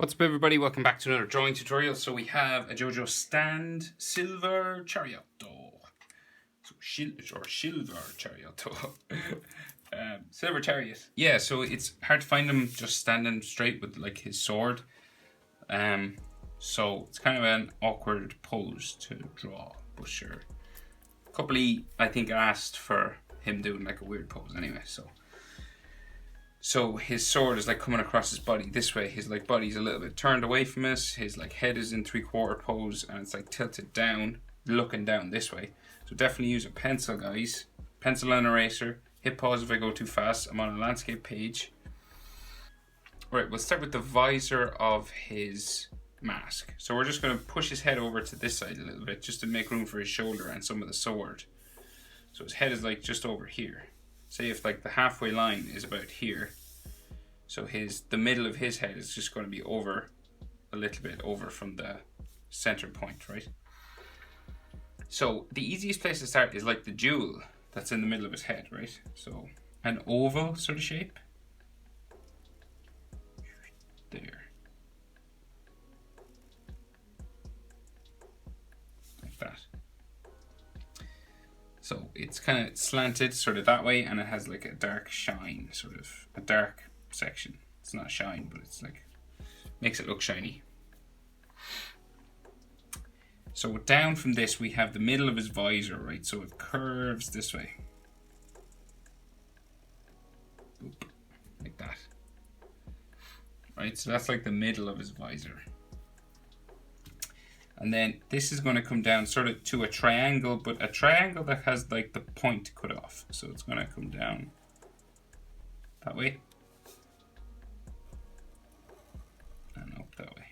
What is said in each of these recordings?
What's up, everybody? Welcome back to another drawing tutorial. So we have a Jojo stand silver Chariot. So silver Chariot. Silver Chariot. Yeah, so it's hard to find him just standing straight with like his sword. So it's kind of an awkward pose to draw, but sure. A couple I think asked for him doing like a weird pose anyway, So his sword is like coming across his body this way. His like body's a little bit turned away from us. His like head is in 3/4 pose and it's like tilted down, looking down this way. So definitely use a pencil, guys. Pencil and eraser. Hit pause if I go too fast. I'm on a landscape page. Right, we'll start with the visor of his mask. So we're just going to push his head over to this side a little bit just to make room for his shoulder and some of the sword. So his head is like just over here. Say if like the halfway line is about here, so the middle of his head is just going to be over a little bit over from the center point, right? So the easiest place to start is like the jewel that's in the middle of his head, right? So an oval sort of shape. There. Like that. So it's kind of slanted sort of that way, and it has like a dark shine, sort of a dark section. It's not shine, but it's like makes it look shiny. So down from this we have the middle of his visor, right? So it curves this way. Boop, like that. Right, so that's like the middle of his visor. And then this is going to come down sort of to a triangle, but a triangle that has like the point cut off. So it's going to come down that way. And up that way,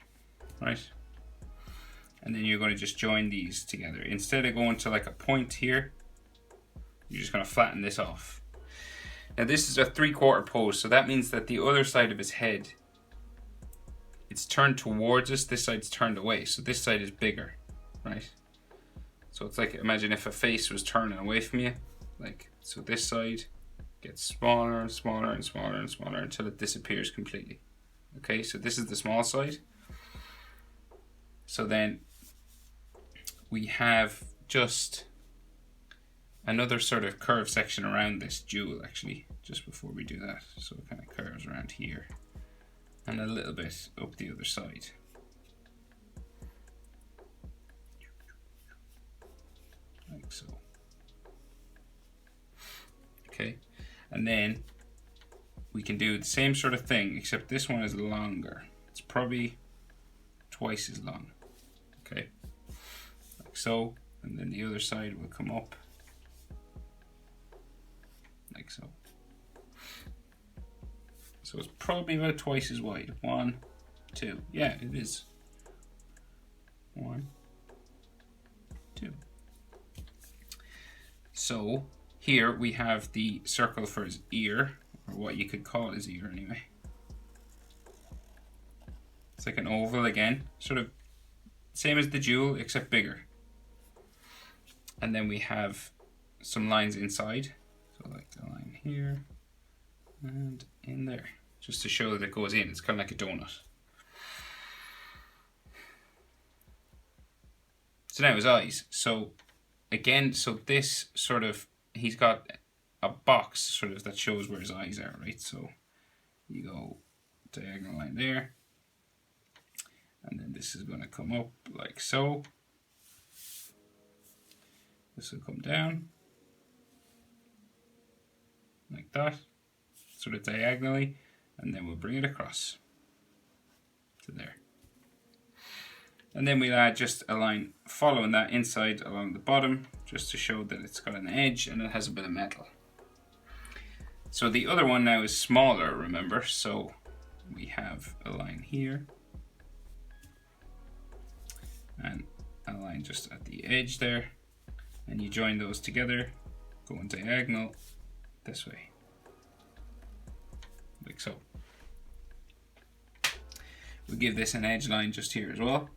right? And then you're going to just join these together. Instead of going to like a point here, you're just going to flatten this off. Now this is a 3/4 pose, so that means that the other side of his head, it's turned towards us, this side's turned away, so this side is bigger, right? So it's like, imagine if a face was turning away from you, like, so this side gets smaller and smaller and smaller and smaller until it disappears completely. Okay, so this is the small side. So then we have just another sort of curved section around this jewel, actually, just before we do that. So it kind of curves around here and a little bit up the other side. Like so. Okay, and then we can do the same sort of thing, except this one is longer. It's probably twice as long. Okay, like so, and then the other side will come up like so. So it's probably about twice as wide. 1, 2. Yeah, it is. 1, 2. So here we have the circle for his ear, or what you could call his ear anyway. It's like an oval again, sort of same as the jewel except bigger. And then we have some lines inside. So like the line here and in there, just to show that it goes in. It's kind of like a donut. So now his eyes. So again, so this sort of, he's got a box sort of that shows where his eyes are, right? So you go diagonal line there, and then this is going to come up like so. This will come down like that, sort of diagonally, and then we'll bring it across to there. And then we'll add just a line following that inside along the bottom, just to show that it's got an edge and it has a bit of metal. So the other one now is smaller, remember, so we have a line here and a line just at the edge there, and you join those together, going diagonal this way, like so. We'll give this an edge line just here as well.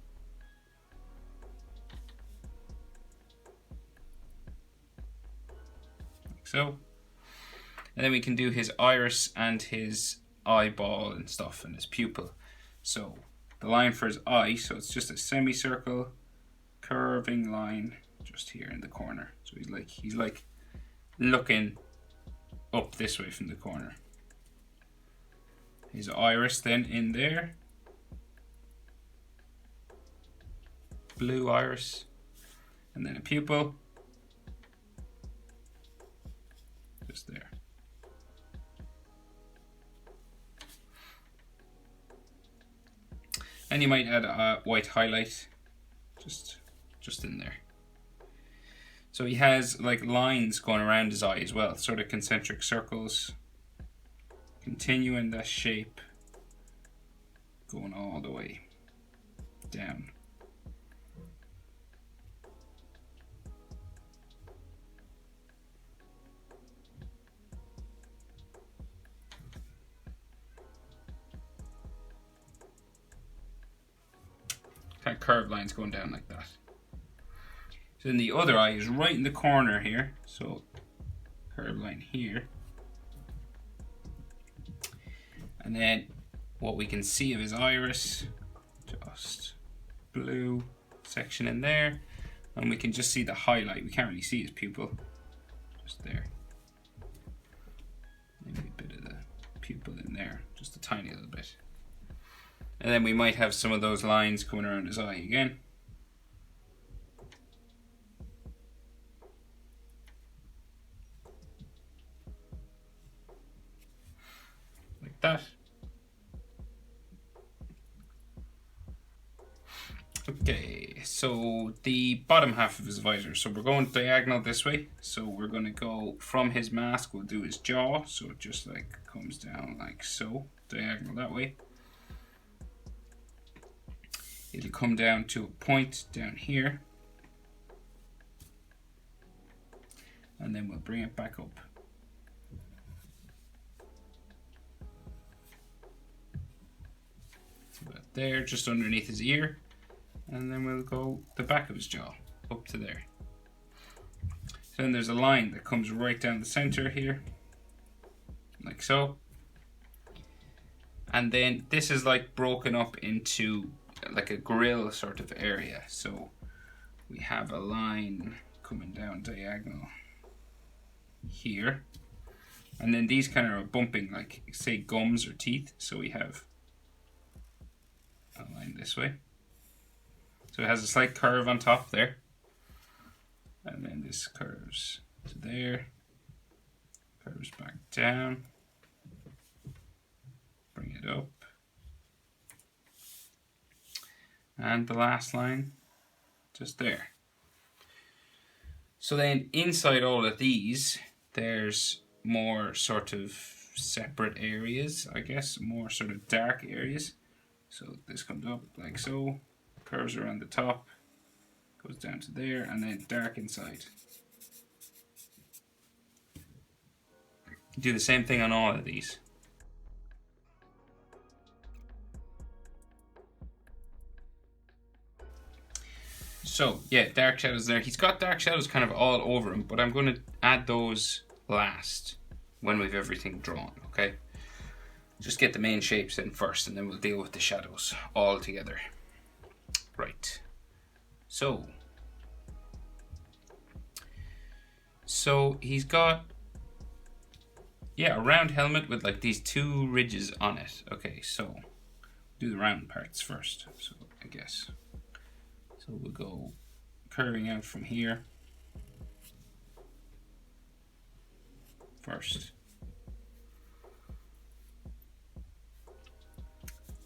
Like so. And then we can do his iris and his eyeball and stuff and his pupil. So the line for his eye, so it's just a semicircle curving line just here in the corner. So he's like looking up this way from the corner. His iris then in there, blue iris, and then a pupil just there. And you might add a white highlight just in there. So he has like lines going around his eye as well, sort of concentric circles, continuing that shape, going all the way down. Kind of curved lines going down like that. So then the other eye is right in the corner here. So curved line here. And then what we can see of his iris, just blue section in there. And we can just see the highlight. We can't really see his pupil. Just there. Maybe a bit of the pupil in there. Just a tiny little bit. And then we might have some of those lines coming around his eye again. Like that. Okay, so the bottom half of his visor. So we're going diagonal this way. So we're going to go from his mask, we'll do his jaw. So it just like comes down like so, diagonal that way. It'll come down to a point down here. And then we'll bring it back up. So about there, just underneath his ear. And then we'll go the back of his jaw, up to there. So then there's a line that comes right down the center here, like so. And then this is like broken up into like a grill sort of area. So we have a line coming down diagonal here. And then these kind of are bumping like, say, gums or teeth. So we have a line this way. So it has a slight curve on top there. And then this curves to there. Curves back down. Bring it up. And the last line, just there. So then inside all of these, there's more sort of separate areas, I guess, more sort of dark areas. So this comes up like so, curves around the top, goes down to there, and then dark inside. Do the same thing on all of these. So yeah, dark shadows there. He's got dark shadows kind of all over him, but I'm going to add those last when we've everything drawn, okay? Just get the main shapes in first, and then we'll deal with the shadows all together. Right. So he's got, yeah, a round helmet with like these two ridges on it. Okay, so do the round parts first. So I guess. So we'll go curving out from here first.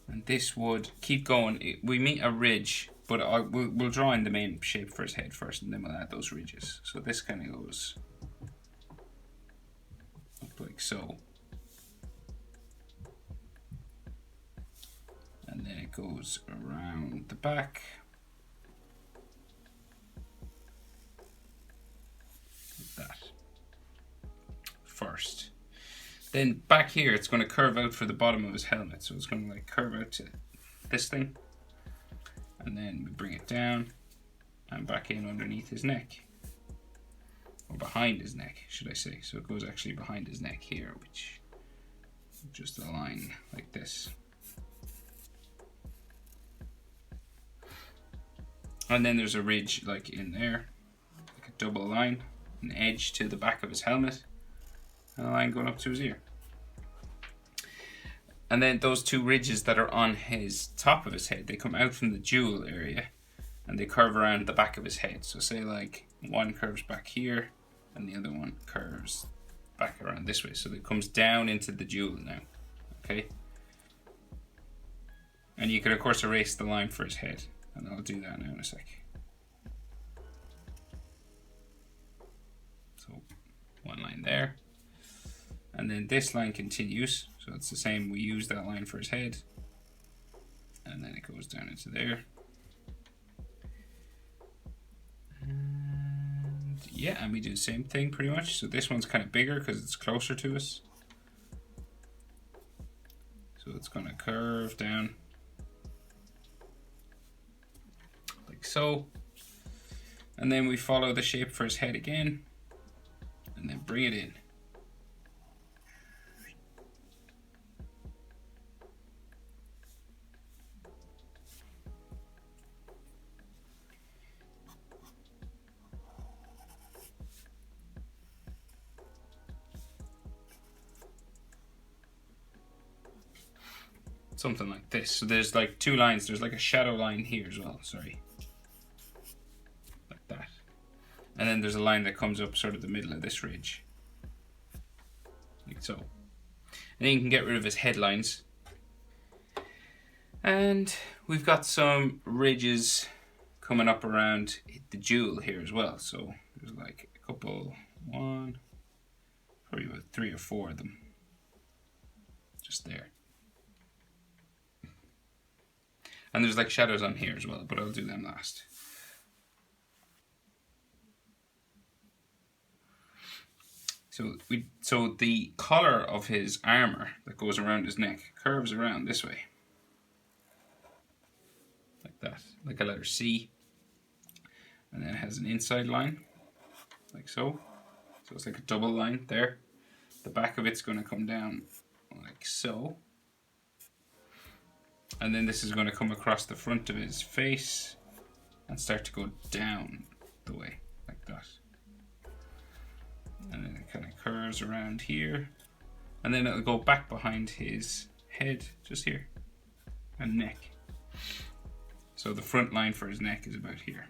And this would keep going. We meet a ridge, but we'll draw in the main shape for his head first, and then we'll add those ridges. So this kind of goes up like so. And then it goes around the back. Like that. First. Then back here, it's going to curve out for the bottom of his helmet. So it's going to like curve out to this thing. And then we bring it down and back in underneath his neck. Or behind his neck, should I say. So it goes actually behind his neck here, which is just a line like this. And then there's a ridge like in there, like a double line, an edge to the back of his helmet, and a line going up to his ear. And then those two ridges that are on his top of his head, they come out from the jewel area and they curve around the back of his head. So say like one curves back here and the other one curves back around this way. So it comes down into the jewel now, okay? And you can of course erase the line for his head, and I'll do that now in a sec. So one line there. And then this line continues, so it's the same. We use that line for his head, and then it goes down into there. And yeah, and we do the same thing pretty much. So this one's kind of bigger because it's closer to us. So it's going to curve down like so. And then we follow the shape for his head again, and then bring it in. Something like this. So there's like two lines. There's like a shadow line here as well, sorry. Like that. And then there's a line that comes up sort of the middle of this ridge. Like so. And then you can get rid of his headlines. And we've got some ridges coming up around the jewel here as well. So there's like a couple, one, probably about 3 or 4 of them. Just there. And there's like shadows on here as well, but I'll do them last. So the collar of his armor that goes around his neck curves around this way. Like that, like a letter C. And then it has an inside line, like so. So it's like a double line there. The back of it's going to come down like so. And then this is going to come across the front of his face and start to go down the way, like that. And then it kind of curves around here. And then it'll go back behind his head, just here, and neck. So the front line for his neck is about here.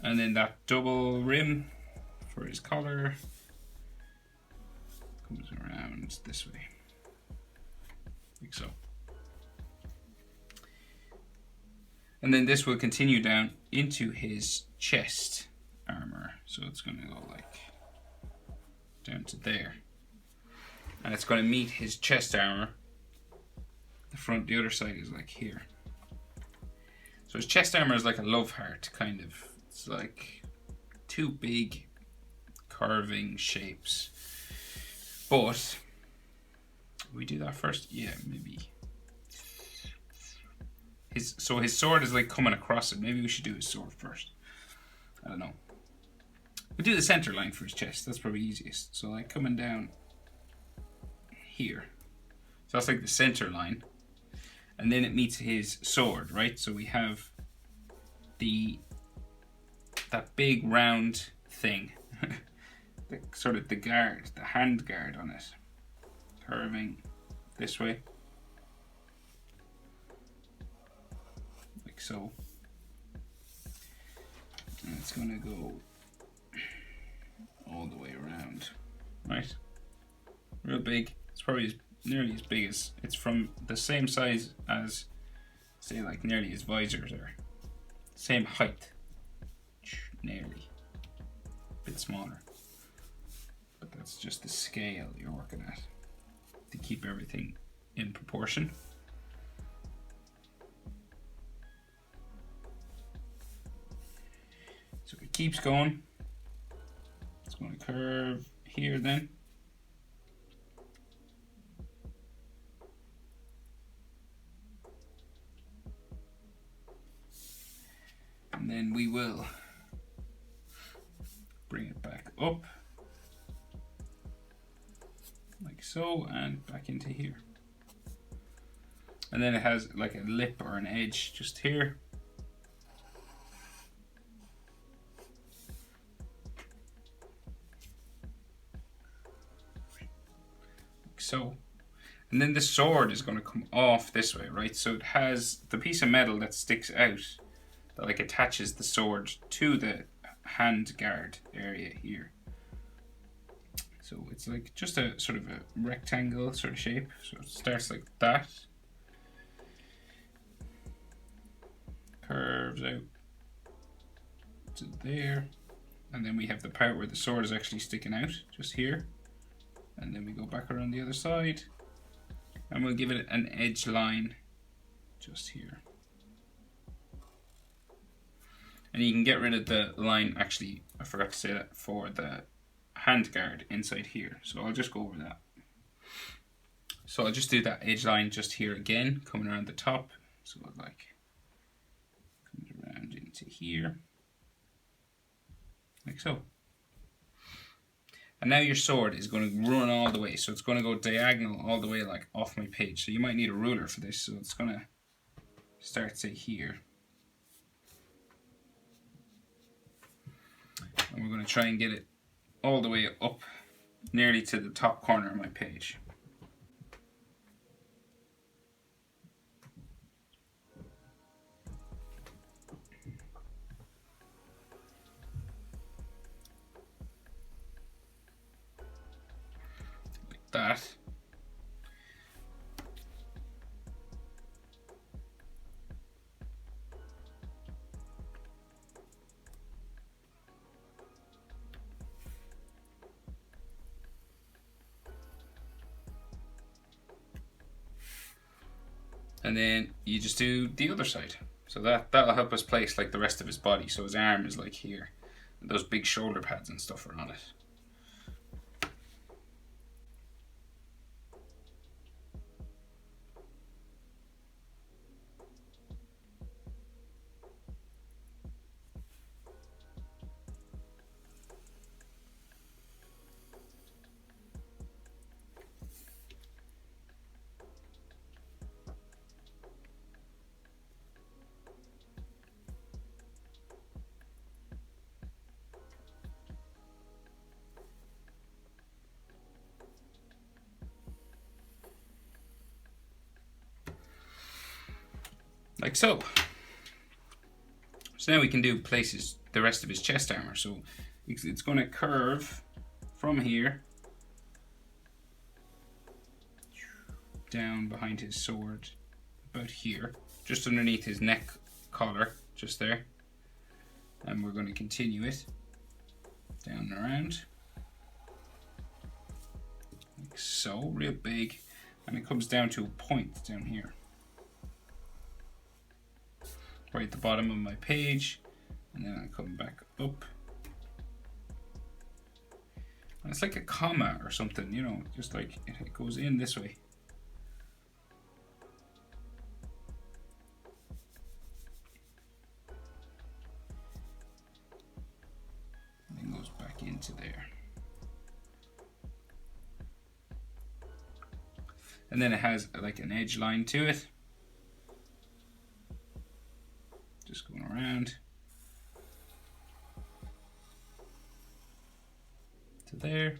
And then that double rim for his collar comes around this way. Like so. And then this will continue down into his chest armor. So it's going to go like down to there. And it's going to meet his chest armor. The other side is like here. So his chest armor is like a love heart, kind of. It's like 2 big curving shapes. But we do that first? Yeah, maybe. So his sword is like coming across it. Maybe we should do his sword first. I don't know. We'll do the center line for his chest. That's probably easiest. So like coming down here. So that's like the center line. And then it meets his sword, right? So we have that big round thing. Sort of the guard, the hand guard on it. Curving this way. Like so. And it's going to go all the way around. Right? Real big. It's probably nearly as big as, it's from the same size as, say, like nearly his visors are. Same height. Nearly. A bit smaller. But that's just the scale you're working at to keep everything in proportion. So it keeps going. It's going to curve here then. And then we will bring it back up. Like so, and back into here. And then it has like a lip or an edge just here. Like so. And then the sword is going to come off this way, right? So it has the piece of metal that sticks out that like attaches the sword to the hand guard area here. So it's like just a sort of a rectangle sort of shape. So it starts like that. Curves out to there. And then we have the part where the sword is actually sticking out, just here. And then we go back around the other side. And we'll give it an edge line just here. And you can get rid of the line, actually, I forgot to say that, for the hand guard inside here. So I'll just go over that. So I'll just do that edge line just here again, coming around the top. So it like comes around into here, like so. And now your sword is going to run all the way. So it's going to go diagonal all the way like off my page. So you might need a ruler for this. So it's going to start, say, here. And we're going to try and get it all the way up nearly to the top corner of my page. Like that. And then you just do the other side. So that'll help us place like the rest of his body. So his arm is like here. And those big shoulder pads and stuff are on it. Like so. So now we can do places the rest of his chest armor. So it's going to curve from here down behind his sword, about here, just underneath his neck collar, just there. And we're going to continue it down and around, like so, real big, and it comes down to a point down here, right at the bottom of my page, and then I come back up. And it's like a comma or something, you know, just like it goes in this way. And goes back into there. And then it has like an edge line to it. Just going around to there.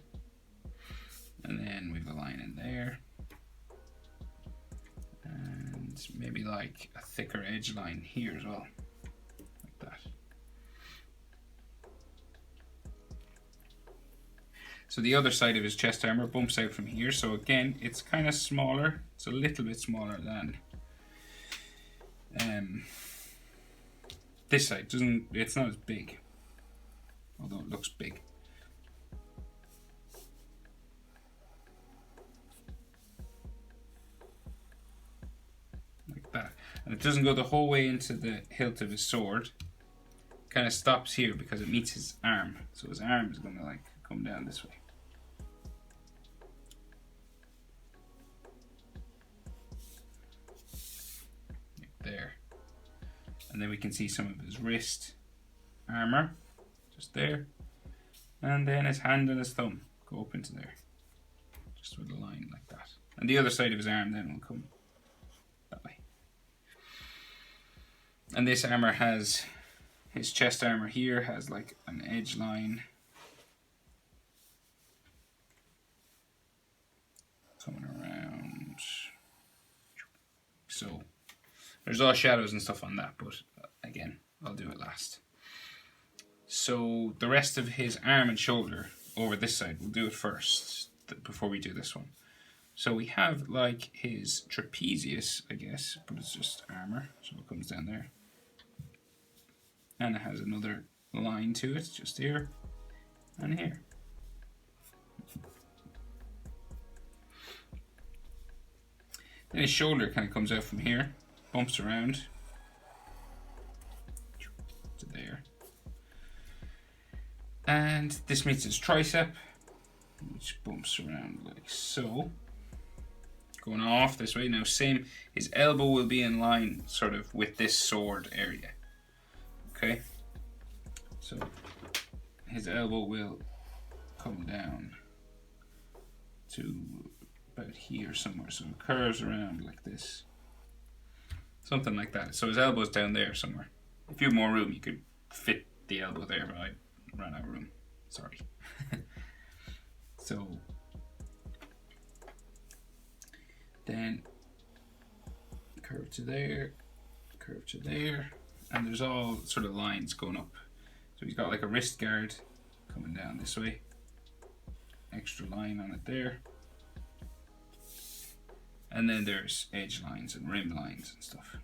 And then we have a line in there. And maybe like a thicker edge line here as well. Like that. So the other side of his chest armor bumps out from here. So again, it's kind of smaller. It's a little bit smaller than this side. It's not as big, although it looks big. Like that. And it doesn't go the whole way into the hilt of his sword. It kind of stops here because it meets his arm. So his arm is going to like come down this way. Like there. And then we can see some of his wrist armor, just there. And then his hand and his thumb go up into there, just with a line like that. And the other side of his arm then will come that way. And this armor has, his chest armor here has like an edge line coming around. So there's all shadows and stuff on that, but again, I'll do it last. So the rest of his arm and shoulder over this side, we'll do it first before we do this one. So we have like his trapezius, I guess, but it's just armor, so it comes down there. And it has another line to it, just here and here. Then his shoulder kind of comes out from here, bumps around to there. And this meets his tricep, which bumps around like so. Going off this way. Now same, his elbow will be in line sort of with this sword area. Okay? So his elbow will come down to about here somewhere. So it curves around like this. Something like that. So his elbow's down there somewhere. If you have more room, you could fit the elbow there, but I ran out of room. Sorry. So then curve to there, and there's all sort of lines going up. So he's got like a wrist guard coming down this way, extra line on it there, and then there's edge lines and rim lines and stuff.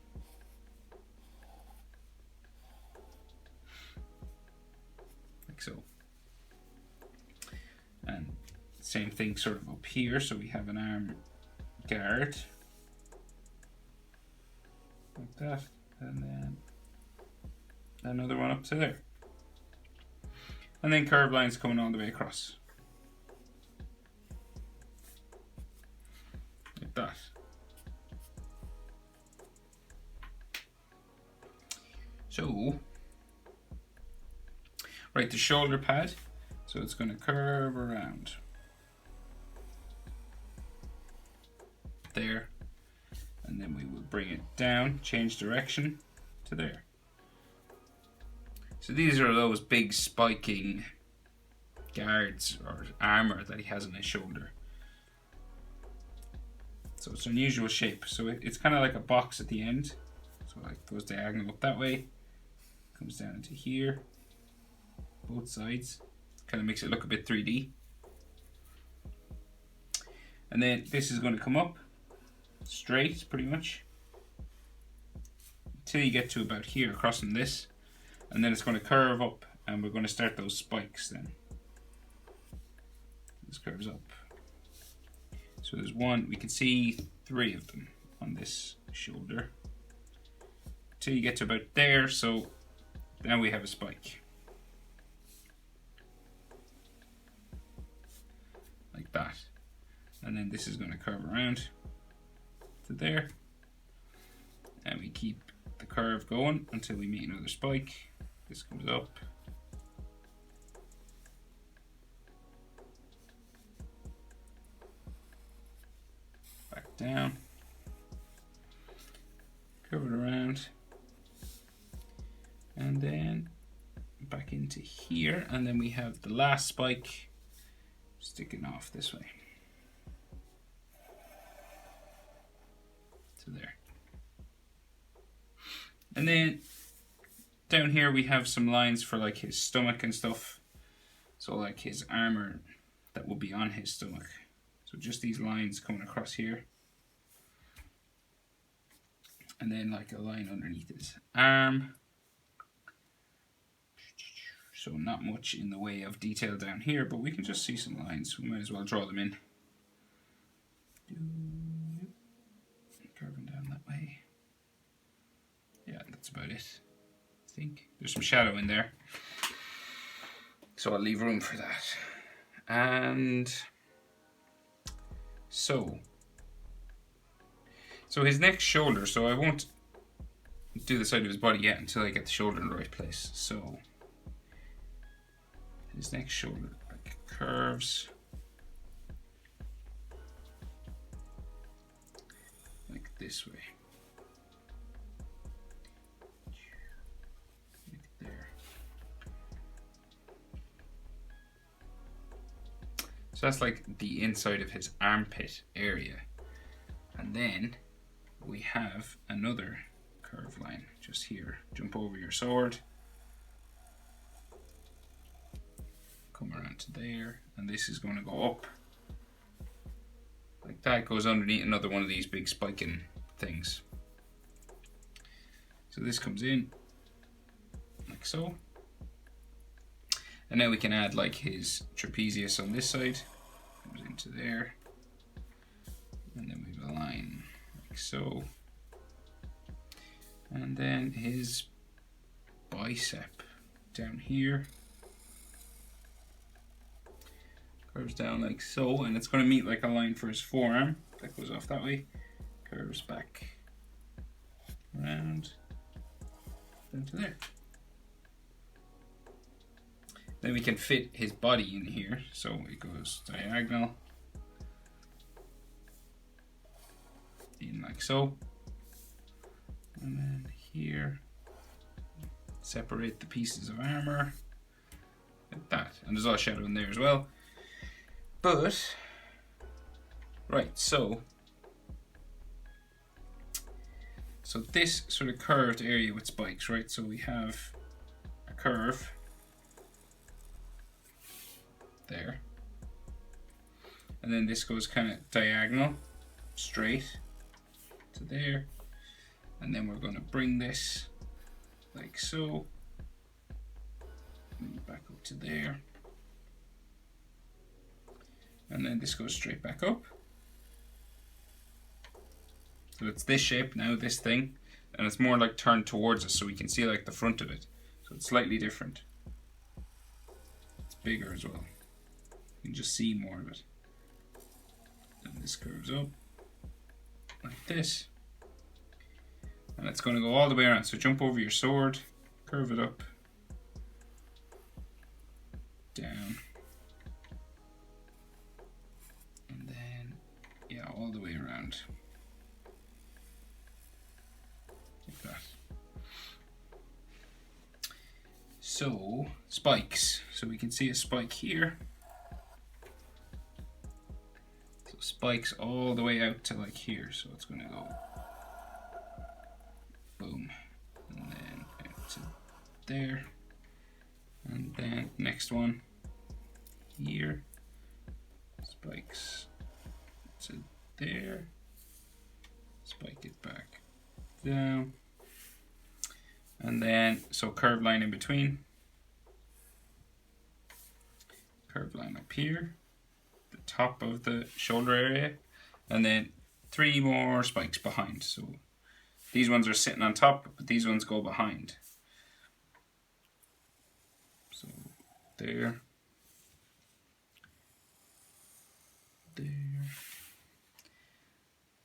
Like so. And same thing sort of up here, so we have an arm guard like that, and then another one up to there, and then curved lines coming all the way across like that. So right, the shoulder pad, so it's going to curve around there, and then we will bring it down, change direction to there. So these are those big spiking guards or armor that he has on his shoulder. So it's an unusual shape. So it's kind of like a box at the end. So it goes diagonal up that way, comes down into here, both sides. Kind of makes it look a bit 3D. And then this is going to come up straight pretty much until you get to about here across from this, and then it's going to curve up, and we're going to start those spikes then. This curves up. So there's one, we can see 3 of them on this shoulder till you get to about there. So now we have a spike like that, and then this is going to curve around to there, and we keep the curve going until we meet another spike. This comes up, back down, curve it around, and then back into here, and then we have the last spike sticking off this way to there. And then down here we have some lines for like his stomach and stuff. So like his armor that will be on his stomach. So just these lines coming across here. And then like a line underneath his arm. So not much in the way of detail down here, but we can just see some lines. We might as well draw them in. Curving down that way. Yeah, that's about it. I think there's some shadow in there, so I'll leave room for that. And so his next shoulder, so I won't do the side of his body yet until I get the shoulder in the right place. So his next shoulder like curves like this way. So that's like the inside of his armpit area. And then we have another curve line just here. Jump over your sword. Come around to there. And this is going to go up. Like that, goes underneath another one of these big spiking things. So this comes in like so. And now we can add like his trapezius on this side. Comes into there. And then we have a line like so. And then his bicep down here. Curves down like so. And it's going to meet like a line for his forearm. That goes off that way. Curves back around down to there. Then we can fit his body in here, so it goes diagonal in like so, and then here separate the pieces of armor like that, and there's all shadow in there as well. But right, so this sort of curved area with spikes, right? So we have a curve there, and then this goes kind of diagonal straight to there, and then we're going to bring this like so, and back up to there, and then this goes straight back up. So it's this shape now, this thing, and it's more like turned towards us, so we can see like the front of it, so it's slightly different. It's bigger as well. You can just see more of it. And this curves up like this, and it's going to go all the way around. So jump over your sword, curve it up, down, and then yeah, all the way around like that. So spikes. So we can see a spike here. Spikes all the way out to like here, so it's going to go boom, and then out to there, and then next one here, spikes to there, spike it back down, and then so curved line in between, curved line up here, the top of the shoulder area, and then 3 more spikes behind. So these ones are sitting on top, but these ones go behind. So there, there,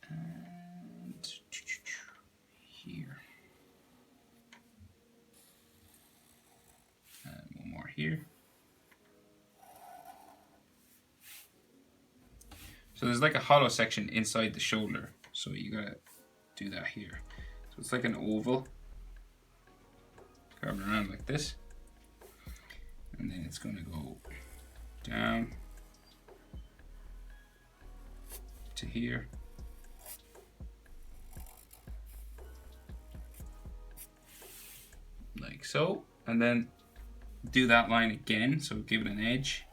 and here, and one more here. So there's like a hollow section inside the shoulder, so you gotta do that here. So it's like an oval, carved around like this, and then it's gonna go down to here, like so, and then do that line again, so give it an edge.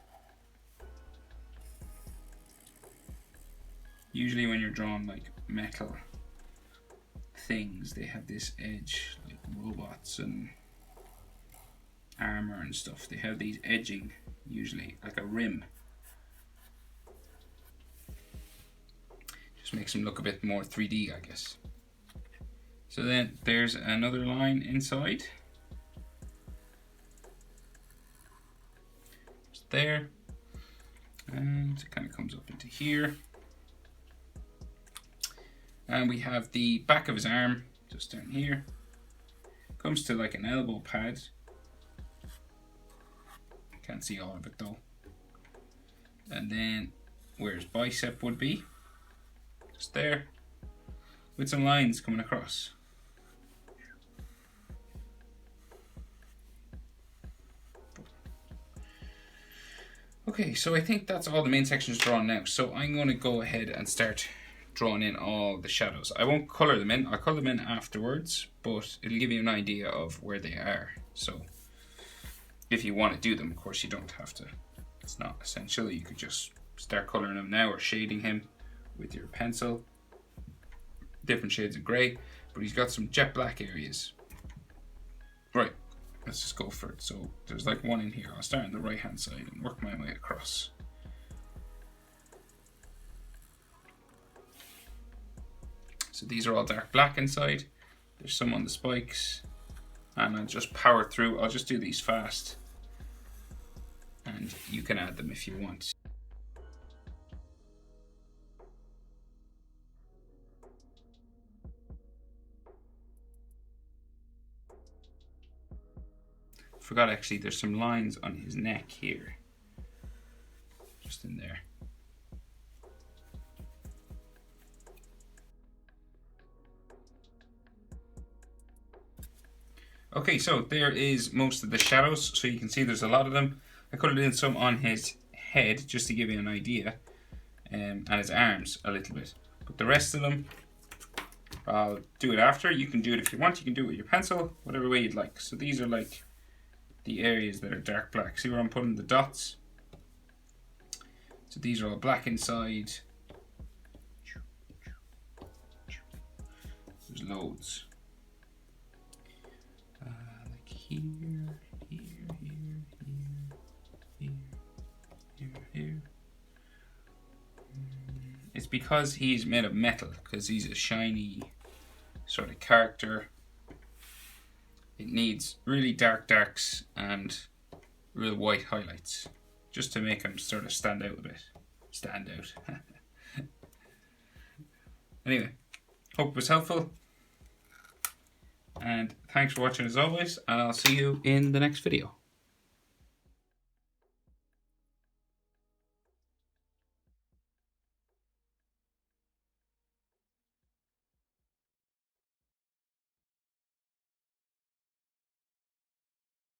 Usually when you're drawing like metal things, they have this edge, like robots and armor and stuff. They have these edging, usually like a rim. Just makes them look a bit more 3D, I guess. So then there's another line inside. Just there. And it kind of comes up into here. And we have the back of his arm just down here. Comes to like an elbow pad. Can't see all of it though. And then where his bicep would be, just there, with some lines coming across. Okay, so I think that's all the main sections drawn now. So I'm going to go ahead and start drawing in all the shadows. I won't colour them in. I'll colour them in afterwards, but it'll give you an idea of where they are. So if you want to do them, of course you don't have to. It's not essential. You could just start colouring him now or shading him with your pencil. Different shades of grey, but he's got some jet black areas. Right, let's just go for it. So there's like one in here. I'll start on the right hand side and work my way across. So these are all dark black inside. There's some on the spikes, and I'll just power through. I'll just do these fast, and you can add them if you want. Forgot actually, there's some lines on his neck here, just in there. Okay, so there is most of the shadows, so you can see there's a lot of them. I coloured in some on his head just to give you an idea, and his arms a little bit. But the rest of them, I'll do it after. You can do it if you want. You can do it with your pencil, whatever way you'd like. So these are like the areas that are dark black. See where I'm putting the dots? So these are all black inside. There's loads. Like here, here, here. It's because he's made of metal, because he's a shiny sort of character. It needs really dark darks and real white highlights, just to make him sort of stand out a bit. Stand out. Anyway, hope it was helpful. And thanks for watching as always, and I'll see you in the next video.